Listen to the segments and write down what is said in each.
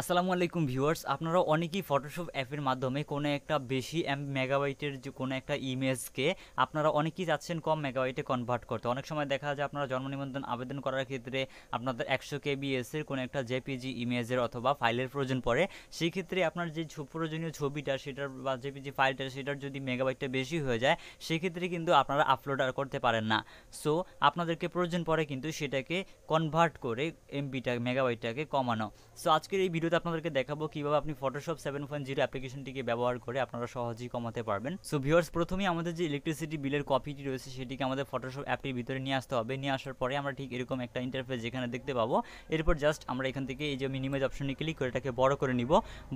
আসসালামু আলাইকুম ভিউয়ার্স, আপনারা অনেকেই ফটোশপ অ্যাপের মাধ্যমে কোনো একটা বেশি মেগাবাইটের যে কোনো একটা ইমেজকে আপনারা অনেকেই চাচ্ছেন কম মেগাবাইটে কনভার্ট করতে। অনেক সময় দেখা যায় আপনারা জন্ম নিবন্ধন আবেদন করার ক্ষেত্রে আপনাদের 100 KBS এর কোনো একটা জেপিজি ইমেজের অথবা ফাইলের প্রয়োজন পড়ে। সেই ক্ষেত্রে আপনার যে প্রয়োজনীয় ছবিটা সেটার বা জেপিজি ফাইলটা সেটার যদি মেগাবাইটটা বেশি হয়ে যায় সেক্ষেত্রে কিন্তু আপনারা আপলোড আর করতে পারেন না। সো আপনাদেরকে প্রয়োজন পড়ে কিন্তু সেটাকে কনভার্ট করে এমবিটা মেগাবাইটটাকে কমানো। সো আজকের এই ভিডিওতে আপনাদেরকে দেখাবো কিভাবে আপনি ফটোশপ 7.0 অ্যাপ্লিকেশনটিকে ব্যবহার করে আপনারা সহজেই কমাতে পারবেন। সো ভিউয়ার্স, প্রথমেই আমাদের যে ইলেকট্রিসিটি বিলের কপিটি রয়েছে সেটিকে আমাদের ফটোশপ অ্যাপটির ভিতরে নিয়ে আসতে হবে। নিয়ে আসার পরে আমরা ঠিক এরকম একটা ইন্টারফেস যেখানে দেখতে পাবো। এরপর জাস্ট আমরা এখান থেকে এই যে মিনিমাইজ অপশনে ক্লিক করে এটাকে বড় করে নিব।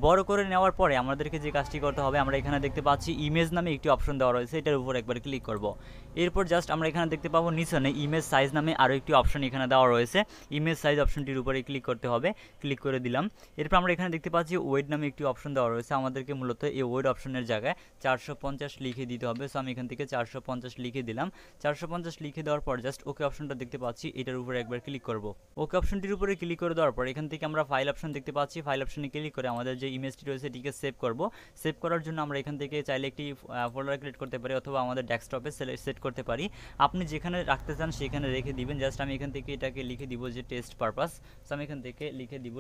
বড় করে নেওয়ার পরে আমাদেরকে যে কাজটি করতে হবে, আমরা এখানে দেখতে পাচ্ছি ইমেজ নামে একটি অপশন দেওয়া রয়েছে, এটার উপর একবার ক্লিক করব। এরপর জাস্ট আমরা এখানে দেখতে পাবো নিচনে ইমেজ সাইজ নামে আরও একটি অপশন এখানে দেওয়া রয়েছে। ইমেজ সাইজ অপশনটির উপরে ক্লিক করতে হবে। ক্লিক করে দিলাম। এরপর আমরা এখানে দেখতে পাচ্ছি ওয়েট নামে একটি অপশন দেওয়া রয়েছে। আমাদেরকে মূলত এই ওয়েট অপশনের জায়গায় 450 লিখে দিতে হবে। সো আমি এখান থেকে 450 লিখে দিলাম। 450 লিখে দেওয়ার পর জাস্ট ওকে অপশনটা দেখতে পাচ্ছি, এটার উপরে একবার ক্লিক করব। ওকে অপশনটির উপরে ক্লিক করে দেওয়ার পর এখান থেকে আমরা ফাইল অপশন দেখতে পাচ্ছি। ফাইল অপশনে ক্লিক করে আমাদের যে ইমেজটি রয়েছে এটিকে সেভ করব। সেভ করার জন্য আমরা এখান থেকে চাইলে একটি ফোল্ডার ক্রিয়েট করতে পারি অথবা আমাদের ডেস্কটপে সেট করতে পারি। আপনি যেখানে রাখতে চান সেখানে রেখে দিবেন। জাস্ট আমি এখান থেকে এটাকে লিখে দিব যে টেস্ট পারপাস। সো আমি এখান থেকে লিখে দিব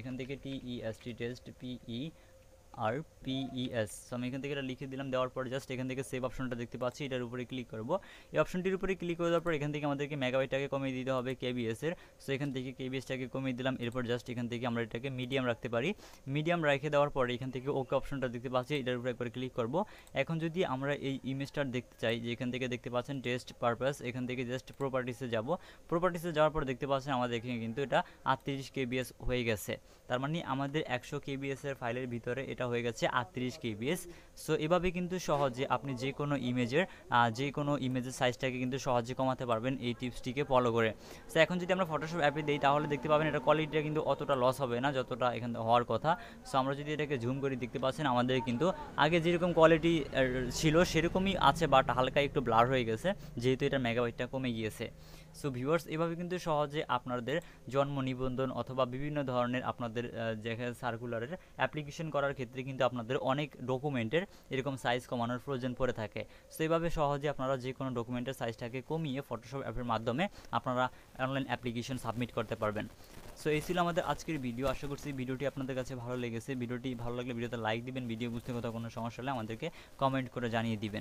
এখান থেকে TEST টেস্ট PERPES। সো আমি এখান থেকে এটা লিখে দিলাম। দেওয়ার পর জাস্ট এখান থেকে সেভ অপশনটা দেখতে পাচ্ছি, এটার উপরে ক্লিক করব। এই অপশনটির উপরে ক্লিক করে দেওয়ার পর এখান থেকে আমাদেরকে মেগাবাইটটাকে কমিয়ে দিতে হবে KBS এর। সো এখান থেকে KBSটাকে কমিয়ে দিলাম। এরপর জাস্ট এখান থেকে আমরা এটাকে মিডিয়াম রাখতে পারি। মিডিয়াম রেখে দেওয়ার পর এখান থেকে ওকে অপশনটা দেখতে পাচ্ছি, এটার উপরে একবার ক্লিক করব। এখন যদি আমরা এই ইমেজটা দেখতে চাই, যে এখান থেকে দেখতে পাচ্ছেন টেস্ট পারপাস, এখান থেকে জাস্ট প্রপার্টিসে যাব। প্রপার্টিসে যাওয়ার পর দেখতে পাচ্ছেন আমাদের এখানে কিন্তু এটা 38 KBS হয়ে গেছে। তার মানে আমাদের 100 KBS এর ফাইলের ভিতরে এটা হয়ে গেছে 38 KBS। সো এভাবে কিন্তু সহজে আপনি যে কোনো ইমেজের সাইজটাকে কিন্তু সহজে কমাতে পারবেন এই টিপসটিকে ফলো করে। সো এখন যদি আমরা ফটোশপ অ্যাপে দিই তাহলে দেখতে পাবেন এটা কোয়ালিটিটা কিন্তু অতটা লস হবে না যতটা এখানে হওয়ার কথা। সো আমরা যদি এটাকে জুম করি দেখতে পাচ্ছেন আমাদের কিন্তু আগে যেরকম কোয়ালিটি ছিল সেরকমই আছে, বাট হালকা একটু ব্লার হয়ে গেছে যেহেতু এটা মেগাবাইটটা কমে গিয়েছে। সো ভিউয়ার্স, এভাবে কিন্তু সহজে আপনাদের জন্ম নিবন্ধন অথবা বিভিন্ন ধরনের আপনাদের যেখানে সার্কুলারের অ্যাপ্লিকেশন করার ক্ষেত্রে কিন্তু আপনাদের অনেক ডকুমেন্টের এরকম সাইজ কমানোর প্রয়োজন পড়ে থাকে। সো এইভাবে সহজে আপনারা যে কোনো ডকুমেন্টের সাইজটাকে কমিয়ে ফটোশপ অ্যাপের মাধ্যমে আপনারা অনলাইন অ্যাপ্লিকেশন সাবমিট করতে পারবেন। সো এই ছিল আমাদের আজকের ভিডিও। আশা করছি ভিডিওটি আপনাদের কাছে ভালো লেগেছে। ভিডিওটি ভালো লাগলে ভিডিওতে লাইক দিবেন। ভিডিও বুঝতে কোথাও কোনো সমস্যা হলে আমাদেরকে কমেন্ট করে জানিয়ে দিবেন।